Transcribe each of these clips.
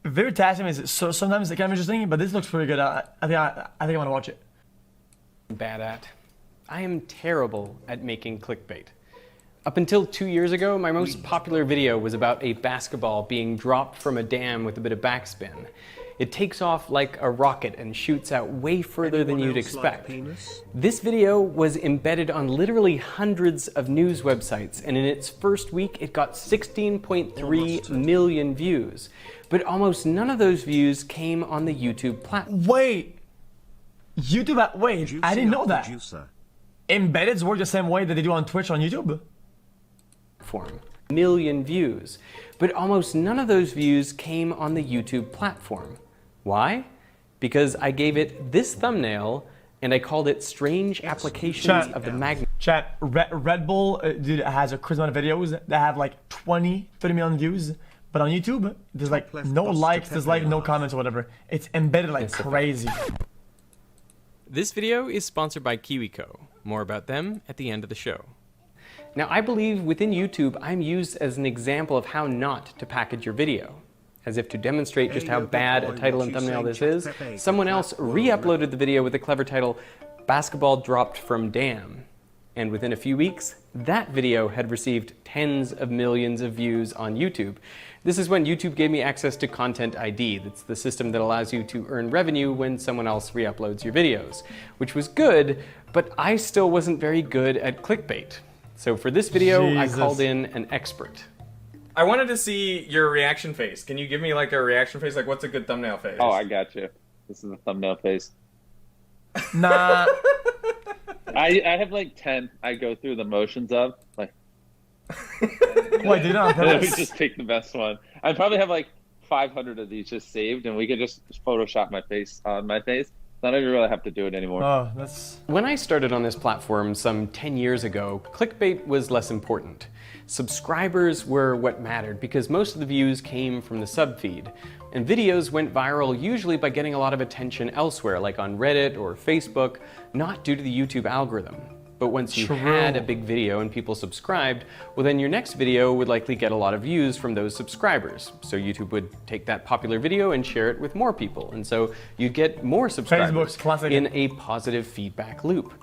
Veritasium is so sometimes kind of interesting, but this looks pretty good. I think I want to watch it. Bad at. I am terrible at making clickbait. Up until 2 years ago, my most popular video was about a basketball being dropped from a dam with a bit of backspin. It takes off like a rocket and shoots out way further than you'd expect. This video was embedded on literally hundreds of news websites, and in its first week it got 16.3 million views. But almost none of those views came on the YouTube platform. Wait! YouTube, wait, I didn't know that. Embeddeds work the same way that they do on Twitch on YouTube? Million views. But almost none of those views came on the YouTube platform. Why? Because I gave it this thumbnail and I called it Strange Applications of the Magnet. Chat, Red Bull dude, has a crazy amount of videos that have like 20, 30 million views. But on YouTube, there's like no likes, there's like no comments or whatever. It's embedded like crazy. This video is sponsored by xQcOW. More about them at the end of the show. Now, I believe within YouTube, I'm used as an example of how not to package your video. As if to demonstrate just how bad a title and thumbnail this is, someone else re-uploaded the video with the clever title, Basketball Dropped from Dam. And within a few weeks, that video had received tens of millions of views on YouTube. This is when YouTube gave me access to Content ID. That's the system that allows you to earn revenue when someone else re-uploads your videos, which was good, but I still wasn't very good at clickbait. So for this video, I called in an expert. I wanted to see your reaction face. Can you give me like a reaction face? Like, what's a good thumbnail face? Oh, I got you. This is a thumbnail face. Nah. I have like 10 I go through the motions of. Like, Wait, dude, no, let me just pick the best one. I probably have like 500 of these just saved, and we could just Photoshop my face on my face. I don't even really have to do it anymore. Oh, that's... When I started on this platform some 10 years ago, clickbait was less important. Subscribers were what mattered because most of the views came from the subfeed. And videos went viral usually by getting a lot of attention elsewhere, like on Reddit or Facebook, not due to the YouTube algorithm. But once you had a big video and people subscribed, well then your next video would likely get a lot of views from those subscribers. So YouTube would take that popular video and share it with more people. And so you'd get more subscribers in a positive feedback loop.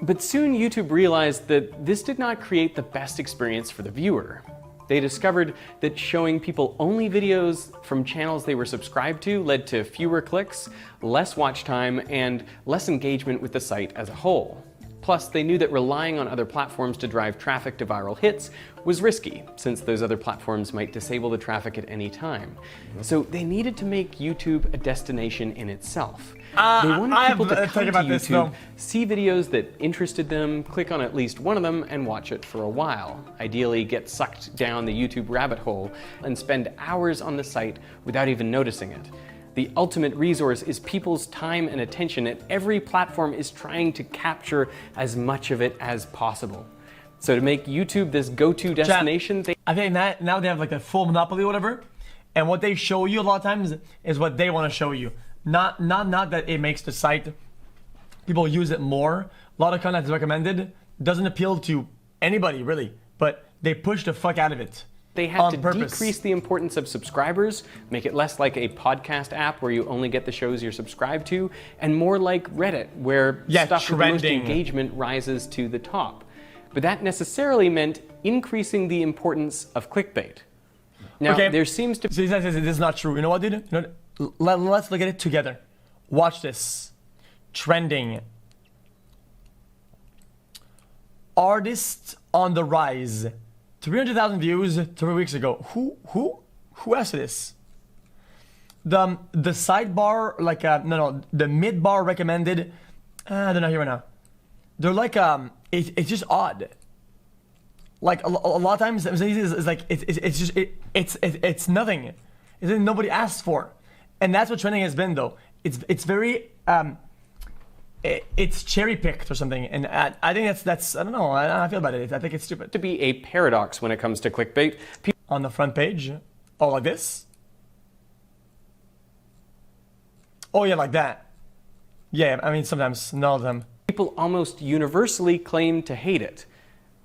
But soon YouTube realized that this did not create the best experience for the viewer. They discovered that showing people only videos from channels they were subscribed to led to fewer clicks, less watch time, and less engagement with the site as a whole. Plus, they knew that relying on other platforms to drive traffic to viral hits was risky, since those other platforms might disable the traffic at any time. So they needed to make YouTube a destination in itself. They wanted people to come to YouTube, see videos that interested them, click on at least one of them, and watch it for a while. Ideally, get sucked down the YouTube rabbit hole and spend hours on the site without even noticing it. The ultimate resource is people's time and attention, and every platform is trying to capture as much of it as possible. So to make YouTube this go-to destination, I think now they have like a full monopoly or whatever, and what they show you a lot of times is what they want to show you. Not that it makes the site, people use it more. A lot of content is recommended, doesn't appeal to anybody really, but they push the fuck out of it. They had to decrease the importance of subscribers, make it less like a podcast app where you only get the shows you're subscribed to, and more like Reddit, where stuff with the most engagement rises to the top. But that necessarily meant increasing the importance of clickbait. Now, there seems to... So this is not true. You know what, dude? You know, let's look at it together. Watch this. Trending. Artists on the rise. 300,000 views 3 weeks ago. Who asked this? The sidebar, like the mid bar recommended. They're not here right now. They're like it's just odd. Like a lot of times it's like it's nothing. It's nobody asked for, and that's what trending has been though. It's very it's cherry picked or something, and I think that's I don't know. I feel about it. I think it's stupid. To be a paradox when it comes to clickbait. On the front page, oh, like this. Oh yeah, like that. Yeah, I mean sometimes, not all of them. People almost universally claim to hate it,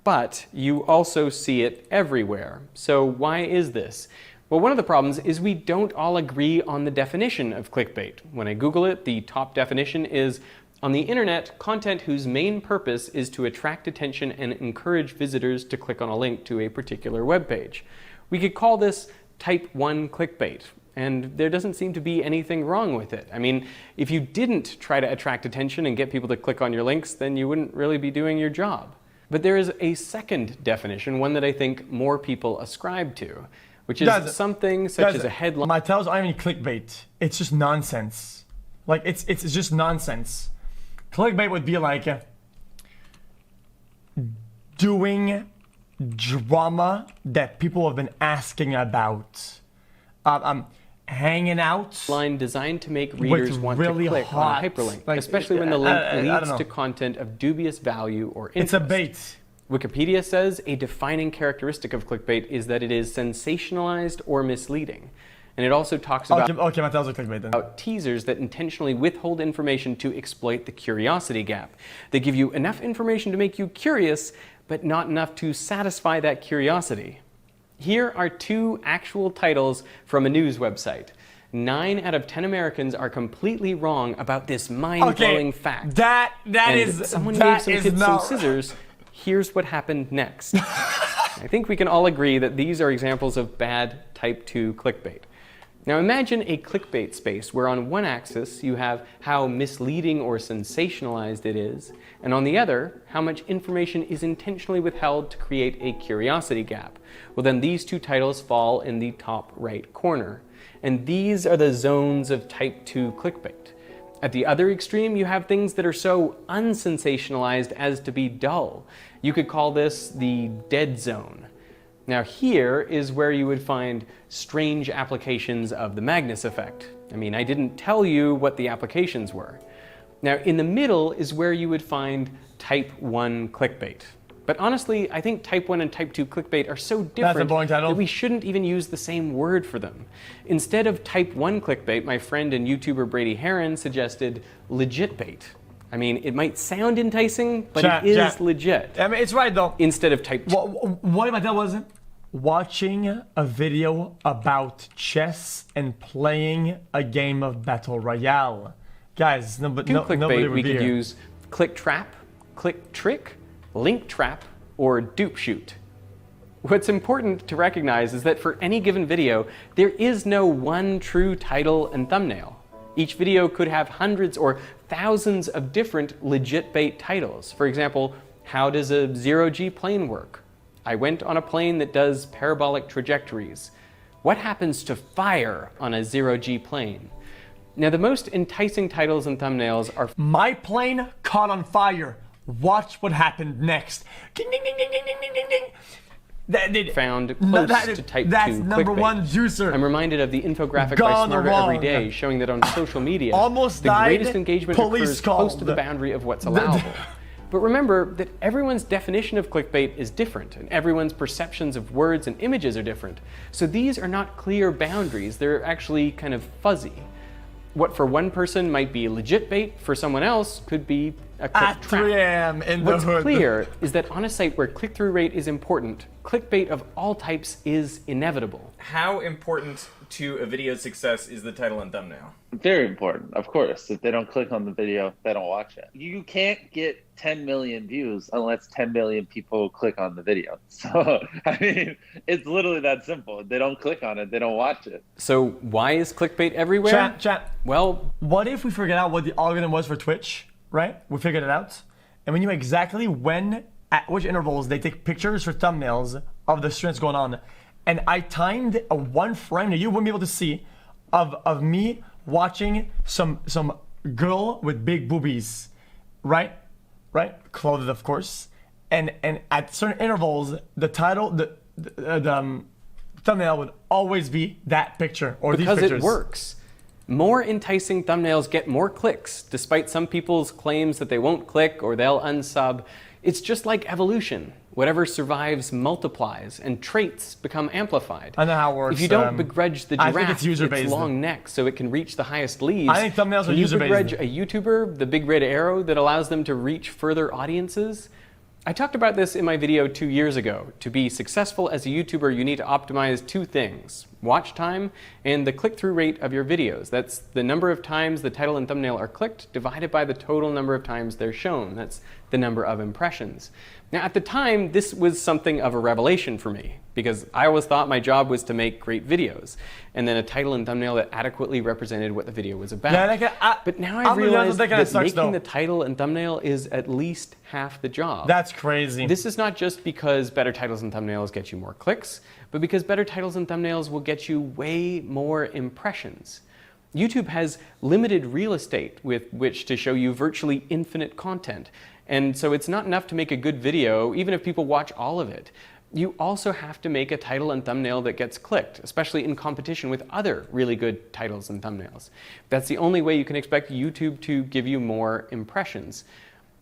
but you also see it everywhere. So why is this? Well, one of the problems is we don't all agree on the definition of clickbait. When I Google it, the top definition is, on the internet, content whose main purpose is to attract attention and encourage visitors to click on a link to a particular web page. We could call this type 1 clickbait, and there doesn't seem to be anything wrong with it. I mean, if you didn't try to attract attention and get people to click on your links, then you wouldn't really be doing your job. But there is a second definition, one that I think more people ascribe to, which is something such as a headline. My titles aren't even clickbait. It's just nonsense. Like, it's just nonsense. Clickbait would be like doing drama that people have been asking about. Hanging out. Line designed to make readers want to click on a hyperlink, especially when the link leads to content of dubious value or interest. It's a bait. Wikipedia says a defining characteristic of clickbait is that it is sensationalized or misleading. And it also talks about, okay, my titles are clickbait then. About teasers that intentionally withhold information to exploit the curiosity gap. They give you enough information to make you curious, but not enough to satisfy that curiosity. Here are 2 actual titles from a news website. 9 out of 10 Americans are completely wrong about this mind-blowing fact. Someone gave some kids some scissors. Here's what happened next. I think we can all agree that these are examples of bad type 2 clickbait. Now imagine a clickbait space where on one axis you have how misleading or sensationalized it is, and on the other, how much information is intentionally withheld to create a curiosity gap. Well, then these 2 titles fall in the top right corner. And these are the zones of type 2 clickbait. At the other extreme, you have things that are so unsensationalized as to be dull. You could call this the dead zone. Now here is where you would find strange applications of the Magnus effect. I mean, I didn't tell you what the applications were. Now in the middle is where you would find type 1 clickbait. But honestly, I think type 1 and type 2 clickbait are so different that we shouldn't even use the same word for them. Instead of type 1 clickbait, my friend and YouTuber Brady Heron suggested legit bait. I mean, it might sound enticing, but it is legit. I mean, it's right though. Instead of type 2. What if my title was watching a video about chess and playing a game of Battle Royale? Guys, nobody we could use click trap, click trick, link trap, or dupe shoot. What's important to recognize is that for any given video, there is no one true title and thumbnail. Each video could have hundreds or thousands of different legit bait titles. For example, how does a zero-G plane work? I went on a plane that does parabolic trajectories. What happens to fire on a zero-G plane? Now, the most enticing titles and thumbnails are my plane caught on fire. Watch what happened next. Ding, ding, ding, ding, ding, ding, ding, ding. Found close to type 2 That's number clickbait. 1 juicer. I'm reminded of the infographic by Smarter Every Day showing that on social media, the greatest engagement occurs close to the boundary of what's allowable. But remember that everyone's definition of clickbait is different, and everyone's perceptions of words and images are different. So these are not clear boundaries, they're actually kind of fuzzy. What for one person might be legit bait, for someone else could be a click trap. 3 a.m. in the What's hood. clear is that on a site where click-through rate is important, clickbait of all types is inevitable. How important to a video's success is the title and thumbnail? Very important, of course. If they don't click on the video, they don't watch it. You can't get 10 million views unless 10 million people click on the video. So, I mean, it's literally that simple. If they don't click on it, they don't watch it. So why is clickbait everywhere? Chat. Well, what if we figured out what the algorithm was for Twitch, right? We figured it out. And we knew exactly when, at which intervals they take pictures or thumbnails of the stream that's going on. And I timed a 1 frame that you wouldn't be able to see of me watching some girl with big boobies, right? Clothed, of course. And at certain intervals, the title, the thumbnail would always be that picture or these pictures. Because it works. More enticing thumbnails get more clicks, despite some people's claims that they won't click or they'll unsub. It's just like evolution. Whatever survives multiplies, and traits become amplified. I know how it works. If you don't begrudge the giraffe its long neck so it can reach the highest leaves, I think thumbnails are user-based. Can you begrudge a YouTuber the big red arrow that allows them to reach further audiences? I talked about this in my video 2 years ago. To be successful as a YouTuber, you need to optimize 2 things. watch time and the click-through rate of your videos. That's the number of times the title and thumbnail are clicked divided by the total number of times they're shown. That's the number of impressions. Now, at the time, this was something of a revelation for me, because I always thought my job was to make great videos, and then a title and thumbnail that adequately represented what the video was about. But now I realize that making the title and thumbnail is at least half the job. That's crazy. This is not just because better titles and thumbnails get you more clicks, but because better titles and thumbnails will get you way more impressions. YouTube has limited real estate with which to show you virtually infinite content. And so it's not enough to make a good video, even if people watch all of it. You also have to make a title and thumbnail that gets clicked, especially in competition with other really good titles and thumbnails. That's the only way you can expect YouTube to give you more impressions.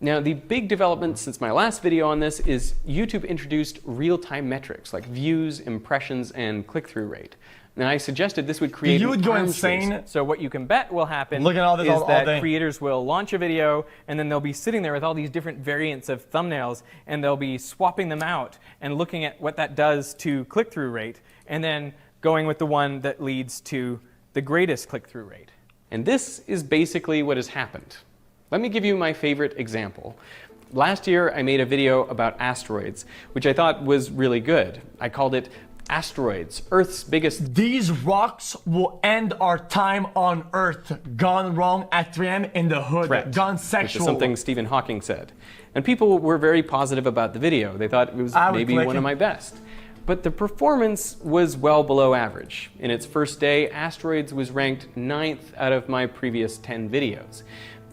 Now, the big development since my last video on this is YouTube introduced real-time metrics like views, impressions, and click-through rate. And I suggested this would create You would go insane. So what you can bet will happen Look at all this is all that day. creators will launch a video, and then they'll be sitting there with all these different variants of thumbnails, and they'll be swapping them out and looking at what that does to click-through rate, and then going with the one that leads to the greatest click-through rate. And this is basically what has happened. Let me give you my favorite example. Last year, I made a video about asteroids, which I thought was really good. I called it Asteroids, Earth's biggest... These rocks will end our time on Earth. Gone wrong at 3 a.m. in the hood. threat, Gone which is sexual. something Stephen Hawking said. And people were very positive about the video. They thought it was maybe one of my best. But the performance was well below average. In its first day, Asteroids was ranked 9th out of my previous 10 videos.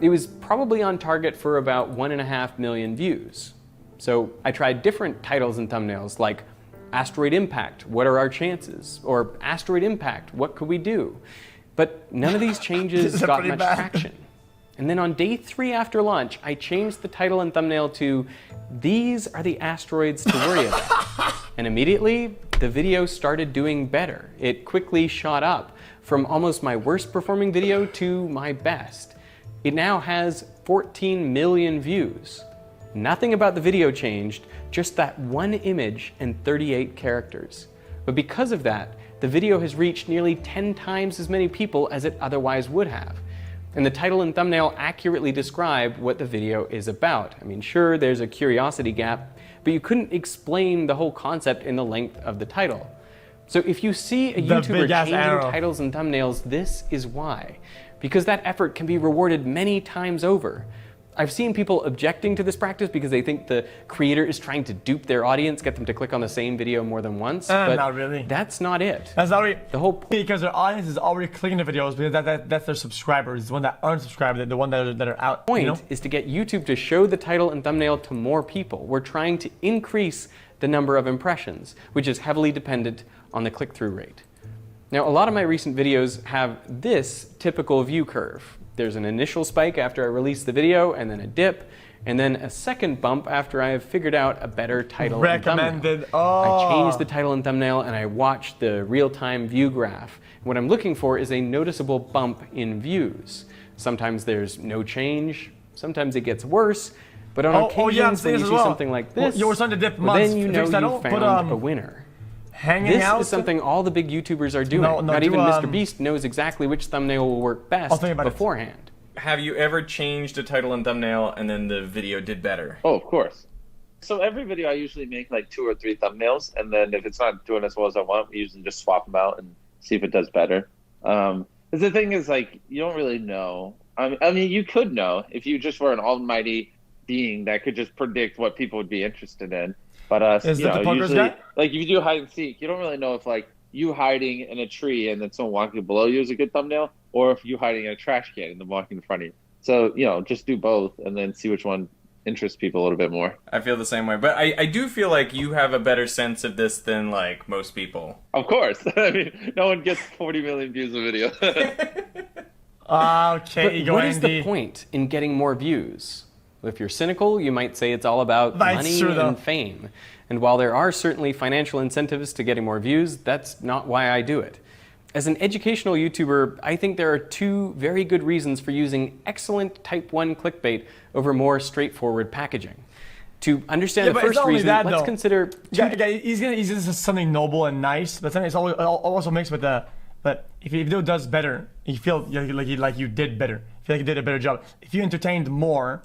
It was probably on target for about 1.5 million views. So I tried different titles and thumbnails like Asteroid Impact, what are our chances? Or Asteroid Impact, what could we do? But none of these changes got much traction. And then on day 3 after launch, I changed the title and thumbnail to These are the asteroids to worry about. And immediately, the video started doing better. It quickly shot up from almost my worst performing video to my best. It now has 14 million views. Nothing about the video changed, just that one image and 38 characters. But because of that, the video has reached nearly 10 times as many people as it otherwise would have. And the title and thumbnail accurately describe what the video is about. I mean, sure, there's a curiosity gap, but you couldn't explain the whole concept in the length of the title. So if you see a YouTuber changing titles and thumbnails, this is why. Because that effort can be rewarded many times over. I've seen people objecting to this practice because they think the creator is trying to dupe their audience, get them to click on the same video more than once. But not really. That's not it. That's not really. The whole point. Because their audience is already clicking the videos because that's their subscribers. The one that aren't subscribed, the one that are out. Point is to get YouTube to show the title and thumbnail to more people. We're trying to increase the number of impressions, which is heavily dependent on the click-through rate. Now, a lot of my recent videos have this typical view curve. There's an initial spike after I release the video, and then a dip, and then a second bump after I have figured out a better title and thumbnail. I change the title and thumbnail, and I watch the real-time view graph. What I'm looking for is a noticeable bump in views. Sometimes there's no change, sometimes it gets worse, but on occasions when you see something like this, you were starting to dip then you know you found a winner. This is something all the big YouTubers are doing. Not even MrBeast knows exactly which thumbnail will work best beforehand. Have you ever changed a title and thumbnail and then the video did better? Oh, of course. So every video I usually make like 2 or 3 thumbnails, and then if it's not doing as well as I want, we usually just swap them out and see if it does better. Because the thing is, like, you don't really know. I mean, you could know if you just were an almighty being that could just predict what people would be interested in. But you know, usually, like if you do hide and seek, you don't really know if like you hiding in a tree and then someone walking below you is a good thumbnail, or if you hiding in a trash can and then walking in front of you. So, you know, just do both and then see which one interests people a little bit more. I feel the same way, but I do feel like you have a better sense of this than like most people. Of course. I mean, no one gets 40 million views a video. Okay, but what is the point in getting more views? If you're cynical, you might say it's all about money and fame. And while there are certainly financial incentives to getting more views, that's not why I do it. As an educational YouTuber, I think there are 2 very good reasons for using excellent Type 1 clickbait over more straightforward packaging. To understand Yeah, the but it's first not only reason, that, let's though. consider He's gonna something noble and nice, but something it's also mixed with the. But if the video does better, you feel like you did better. You feel like you did a better job. If you entertained more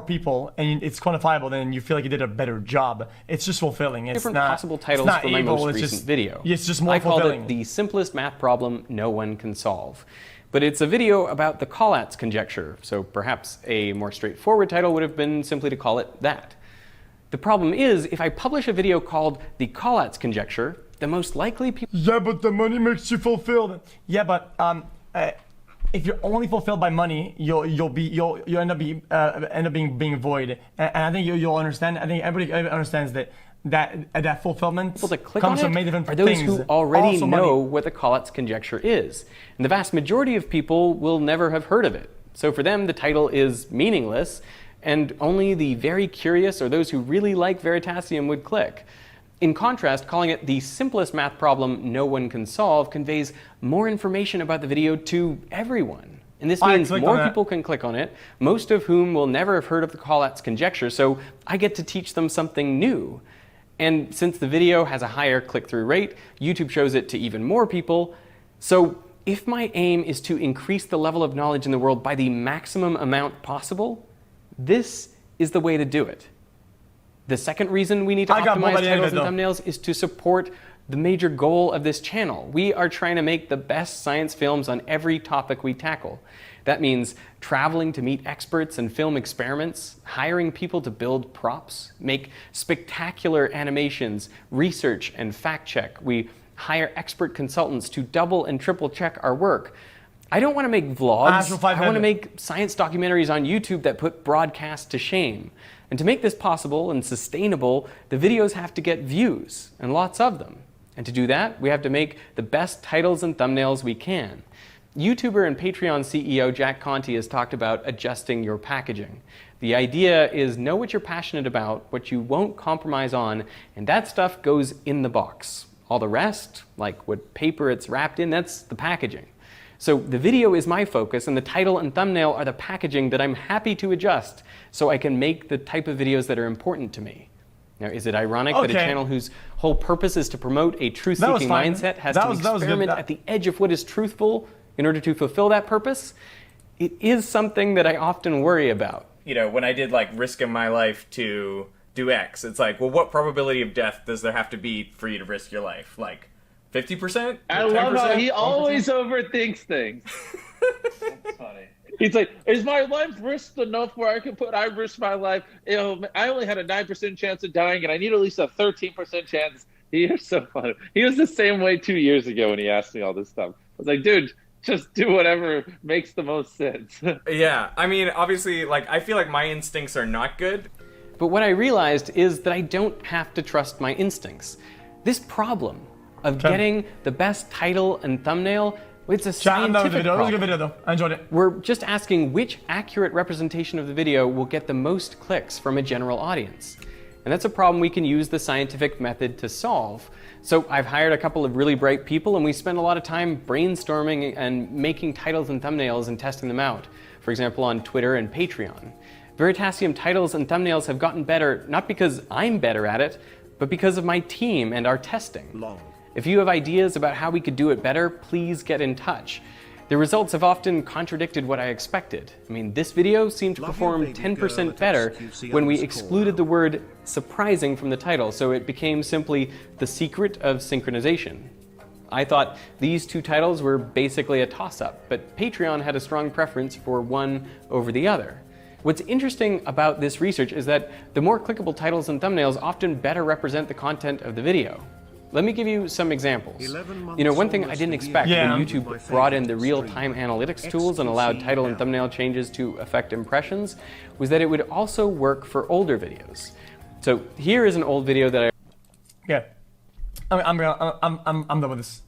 people and it's quantifiable, then you feel like you did a better job. It's just fulfilling. It's different not, possible titles it's not for my evil, most it's recent just, video. It's just more I called fulfilling. it the simplest math problem no one can solve. But it's a video about the Collatz conjecture, so perhaps a more straightforward title would have been simply to call it that. The problem is, if I publish a video called the Collatz conjecture, the most likely people... Yeah, but the money makes you fulfilled. Yeah, but if you're only fulfilled by money, you'll end up being void. And I think you'll understand. I think everybody understands that fulfillment to click comes on from it many different are those things. who already Also know money. what the Collatz conjecture is. And the vast majority of people will never have heard of it. So for them, the title is meaningless, and only the very curious or those who really like Veritasium would click. In contrast, calling it the simplest math problem no one can solve conveys more information about the video to everyone. And this means more people can click on it, most of whom will never have heard of the Collatz conjecture, so I get to teach them something new. And since the video has a higher click-through rate, YouTube shows it to even more people. So if my aim is to increase the level of knowledge in the world by the maximum amount possible, this is the way to do it. The second reason we need to optimize titles and thumbnails is to support the major goal of this channel. We are trying to make the best science films on every topic we tackle. That means traveling to meet experts and film experiments, hiring people to build props, make spectacular animations, research and fact check. We hire expert consultants to double and triple check our work. I don't want to make vlogs. I want to make science documentaries on YouTube that put broadcasts to shame. And to make this possible and sustainable, the videos have to get views, and lots of them. And to do that, we have to make the best titles and thumbnails we can. YouTuber and Patreon CEO Jack Conte has talked about adjusting your packaging. The idea is know what you're passionate about, what you won't compromise on, and that stuff goes in the box. All the rest, like what paper it's wrapped in, that's the packaging. So the video is my focus, and the title and thumbnail are the packaging that I'm happy to adjust so I can make the type of videos that are important to me. Now, is it ironic that a channel whose whole purpose is to promote a truth-seeking mindset has to experiment at the edge of what is truthful in order to fulfill that purpose? It is something that I often worry about. You know, when I did like risking my life to do X, it's like, well, what probability of death does there have to be for you to risk your life? Like 50%? I love how he always overthinks things. That's funny. He's like, is my life risked enough where I risk my life? You know, I only had a 9% chance of dying, and I need at least a 13% chance. He is so funny. He was the same way 2 years ago when he asked me all this stuff. I was like, dude, just do whatever makes the most sense. Yeah, I mean, obviously, like, I feel like my instincts are not good. But what I realized is that I don't have to trust my instincts. This problem of getting the best title and thumbnail, it's a scientific problem. It was a good video, though. I enjoyed it. We're just asking which accurate representation of the video will get the most clicks from a general audience. And that's a problem we can use the scientific method to solve. So I've hired a couple of really bright people, and we spend a lot of time brainstorming and making titles and thumbnails and testing them out. For example, on Twitter and Patreon. Veritasium titles and thumbnails have gotten better, not because I'm better at it, but because of my team and our testing. If you have ideas about how we could do it better, please get in touch. The results have often contradicted what I expected. I mean, this video seemed to perform 10% better when we excluded the word surprising from the title, so it became simply the secret of synchronization. I thought these two titles were basically a toss-up, but Patreon had a strong preference for one over the other. What's interesting about this research is that the more clickable titles and thumbnails often better represent the content of the video. Let me give you some examples. You know, one thing I didn't expect when YouTube brought in the real-time analytics tools and allowed title and thumbnail changes to affect impressions was that it would also work for older videos. So here is an old video that I... Yeah. I'm done with this.